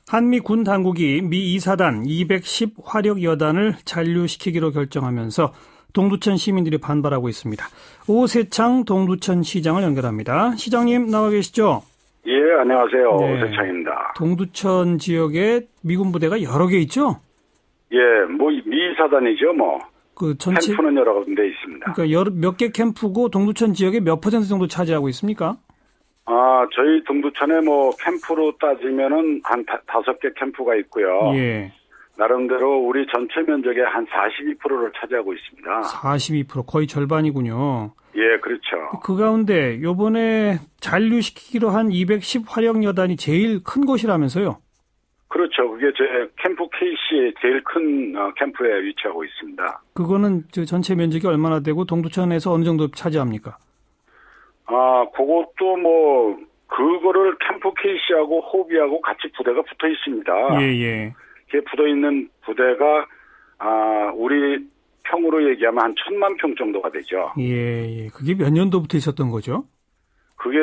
한미 군 당국이 미 2사단 210 화력 여단을 잔류시키기로 결정하면서 동두천 시민들이 반발하고 있습니다. 오세창 동두천 시장을 연결합니다. 시장님 나와 계시죠? 예, 안녕하세요. 네. 오세창입니다. 동두천 지역에 미군 부대가 여러 개 있죠? 예, 뭐 미 2사단이죠, 뭐. 그 전체 캠프는 여러 군데 있습니다. 그러니까 몇 개 캠프고 동두천 지역의 몇 퍼센트 정도 차지하고 있습니까? 저희 동두천에 뭐 캠프로 따지면은 한 5개 캠프가 있고요. 예. 나름대로 우리 전체 면적의 한 42%를 차지하고 있습니다. 42% 거의 절반이군요. 예, 그렇죠. 그 가운데 요번에 잔류시키기로 한 210 화력 여단이 제일 큰 곳이라면서요? 그렇죠. 그게 제 캠프 KC의 제일 큰 캠프에 위치하고 있습니다. 그거는 저 전체 면적이 얼마나 되고 동두천에서 어느 정도 차지합니까? 그것도 뭐 그거를 캠프 KC하고 호비하고 같이 부대가 붙어 있습니다. 예. 이게 붙어 있는 부대가 우리 평으로 얘기하면 한 1,000만 평 정도가 되죠. 예. 그게 몇 년도부터 있었던 거죠? 그게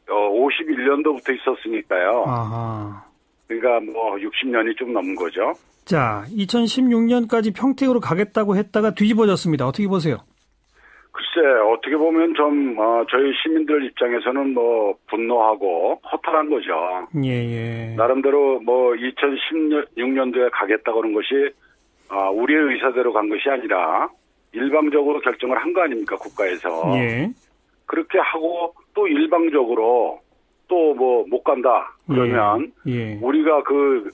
51년도부터 있었으니까요. 아하. 그러니까 뭐 60년이 좀 넘은 거죠. 자, 2016년까지 평택으로 가겠다고 했다가 뒤집어졌습니다. 어떻게 보세요? 글쎄, 어떻게 보면 좀 저희 시민들 입장에서는 뭐 분노하고 허탈한 거죠. 예. 나름대로 뭐 2016년도에 가겠다고 하는 것이 우리의 의사대로 간 것이 아니라 일방적으로 결정을 한 거 아닙니까, 국가에서. 예. 그렇게 하고 또 일방적으로 또 뭐 못 간다 그러면 예. 우리가 그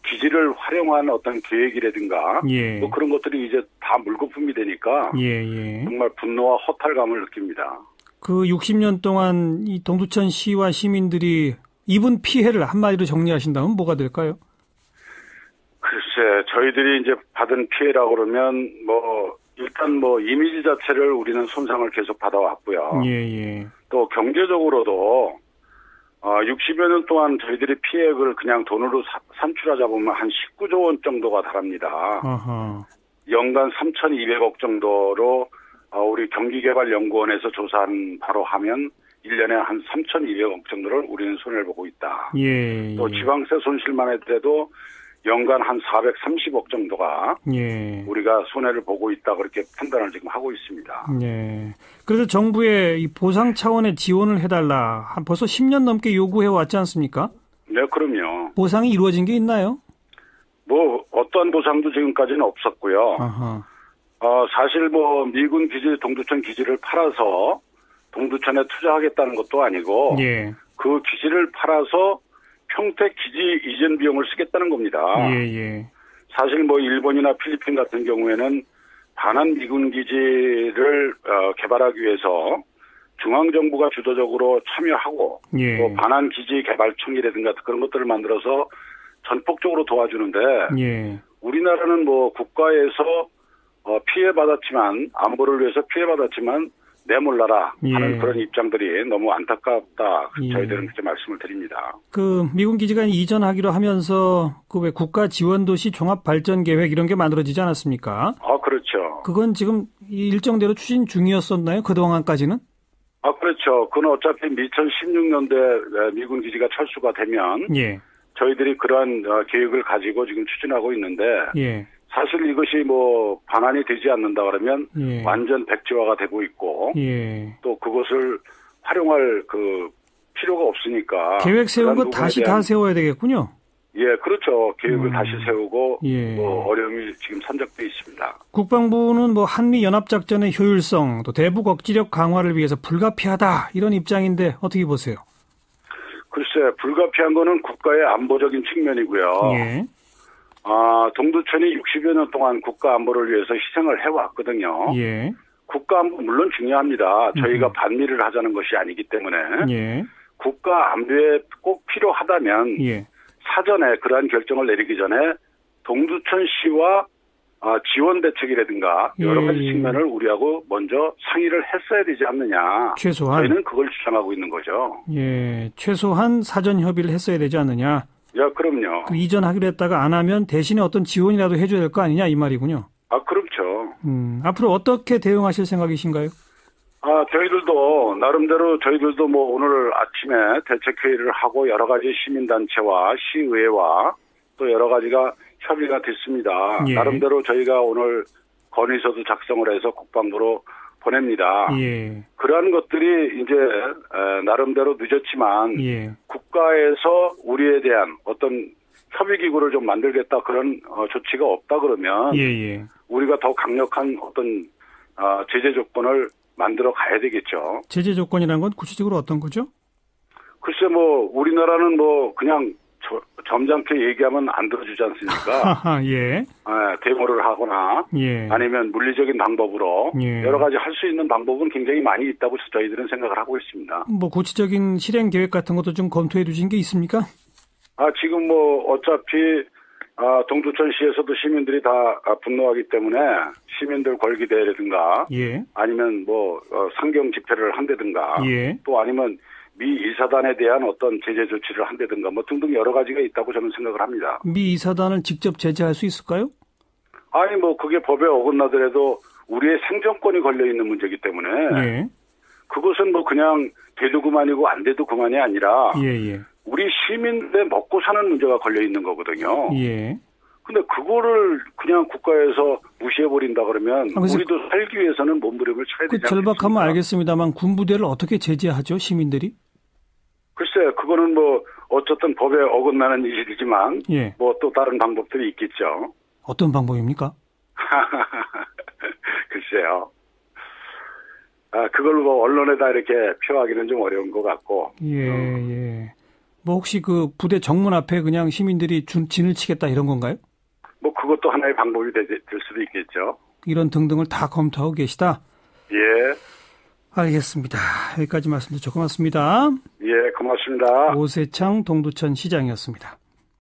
기지를 활용한 어떤 계획이라든가 뭐 그런 것들이 이제 다 물거품이 되니까 정말 분노와 허탈감을 느낍니다. 그 60년 동안 이 동두천 시와 시민들이 입은 피해를 한마디로 정리하신다면 뭐가 될까요? 글쎄, 저희들이 이제 받은 피해라고 그러면 뭐 일단 뭐 이미지 자체를 우리는 손상을 계속 받아왔고요. 또 경제적으로도 60여 년 동안 저희들이 피해액을 그냥 돈으로 산출하자 보면 한 19조 원 정도가 달합니다. 아하. 연간 3,200억 정도로 우리 경기개발연구원에서 조사한 바로 하면 1년에 한 3,200억 정도를 우리는 손해를 보고 있다. 또 지방세 손실만 해도 연간 한 430억 정도가 우리가 손해를 보고 있다 그렇게 판단을 지금 하고 있습니다. 그래서 정부에 이 보상 차원의 지원을 해달라 벌써 10년 넘게 요구해 왔지 않습니까? 네, 그럼요. 보상이 이루어진 게 있나요? 뭐 어떠한 보상도 지금까지는 없었고요. 아하. 사실 뭐 미군 기지 동두천 기지를 팔아서 동두천에 투자하겠다는 것도 아니고 그 기지를 팔아서 평택 기지 이전 비용을 쓰겠다는 겁니다. 사실 뭐 일본이나 필리핀 같은 경우에는 반환 미군 기지를 개발하기 위해서 중앙정부가 주도적으로 참여하고 또 반환 기지 개발청이라든가 그런 것들을 만들어서 전폭적으로 도와주는데 우리나라는 뭐 국가에서 피해받았지만 안보를 위해서 피해받았지만 내몰라라 하는 그런 입장들이 너무 안타깝다. 저희들은 그렇게 말씀을 드립니다. 그 미군 기지가 이전하기로 하면서 그 왜 국가 지원 도시 종합 발전 계획 이런 게 만들어지지 않았습니까? 그렇죠. 그건 지금 일정대로 추진 중이었었나요? 그동안까지는? 그렇죠. 그건 어차피 2016년도에 미군 기지가 철수가 되면 저희들이 그러한 계획을 가지고 지금 추진하고 있는데 사실 이것이 뭐 반환이 되지 않는다 그러면 완전 백지화가 되고 있고 또 그것을 활용할 그 필요가 없으니까 계획 세운 거 다시 다 세워야 되겠군요. 그렇죠. 계획을 다시 세우고 뭐 어려움이 지금 산적돼 있습니다. 국방부는 뭐 한미 연합 작전의 효율성 또 대북 억지력 강화를 위해서 불가피하다 이런 입장인데 어떻게 보세요? 글쎄, 불가피한 거는 국가의 안보적인 측면이고요. 동두천이 60여 년 동안 국가 안보를 위해서 희생을 해왔거든요. 국가 안보 물론 중요합니다. 저희가 반미를 하자는 것이 아니기 때문에 국가 안보에 꼭 필요하다면 사전에 그러한 결정을 내리기 전에 동두천시와 지원 대책이라든가 여러 가지 측면을 우리하고 먼저 상의를 했어야 되지 않느냐. 최소한 저희는 그걸 주장하고 있는 거죠. 최소한 사전 협의를 했어야 되지 않느냐. 그럼요. 그 이전하기로 했다가 안 하면 대신에 어떤 지원이라도 해줘야 될 거 아니냐 이 말이군요. 그렇죠. 앞으로 어떻게 대응하실 생각이신가요? 저희들도 뭐 오늘 아침에 대책회의를 하고 여러 가지 시민단체와 시의회와 또 여러 가지가 협의가 됐습니다. 예. 나름대로 저희가 오늘 건의서도 작성을 해서 국방부로 보냅니다. 예. 그러한 것들이 이제 나름대로 늦었지만 예. 국가에서 우리에 대한 어떤 협의기구를 좀 만들겠다 그런 조치가 없다 그러면 예. 우리가 더 강력한 어떤 제재 조건을 만들어 가야 되겠죠. 제재 조건이라는 건 구체적으로 어떤 거죠? 글쎄 뭐 우리나라는 뭐 그냥 점잖게 얘기하면 안 들어주지 않습니까? 예. 데모를 하거나 예. 아니면 물리적인 방법으로 예. 여러 가지 할 수 있는 방법은 굉장히 많이 있다고 저희들은 생각을 하고 있습니다. 뭐 구체적인 실행 계획 같은 것도 좀 검토해 두신 게 있습니까? 지금 뭐 어차피 동두천시에서도 시민들이 다 분노하기 때문에 시민들 걸기대회라든가 예. 아니면 뭐 상경 집회를 한다든가 예. 또 아니면 미 이사단에 대한 어떤 제재 조치를 한다든가 뭐 등등 여러 가지가 있다고 저는 생각을 합니다. 미 이사단을 직접 제재할 수 있을까요? 아니 뭐 그게 법에 어긋나더라도 우리의 생존권이 걸려 있는 문제이기 때문에 예. 그것은 뭐 그냥 돼도 그만이고 안 돼도 그만이 아니라 예. 우리 시민들의 먹고 사는 문제가 걸려 있는 거거든요. 예. 근데 그거를 그냥 국가에서 무시해버린다 그러면 우리도 살기 위해서는 몸부림을 쳐야 되지 않겠습니까? 절박하면 알겠습니다만 군부대를 어떻게 제재하죠, 시민들이? 글쎄, 그거는 뭐 어쨌든 법에 어긋나는 일이지만 예. 뭐 또 다른 방법들이 있겠죠. 어떤 방법입니까? 글쎄요. 그걸 뭐 언론에다 이렇게 표하기는 좀 어려운 것 같고. 예. 뭐 혹시 그 부대 정문 앞에 그냥 시민들이 진을 치겠다 이런 건가요? 뭐 그것도 하나의 방법이 될 수도 있겠죠. 이런 등등을 다 검토하고 계시다? 예. 알겠습니다. 여기까지 말씀 듣죠. 고맙습니다. 예, 고맙습니다. 오세창 동두천 시장이었습니다.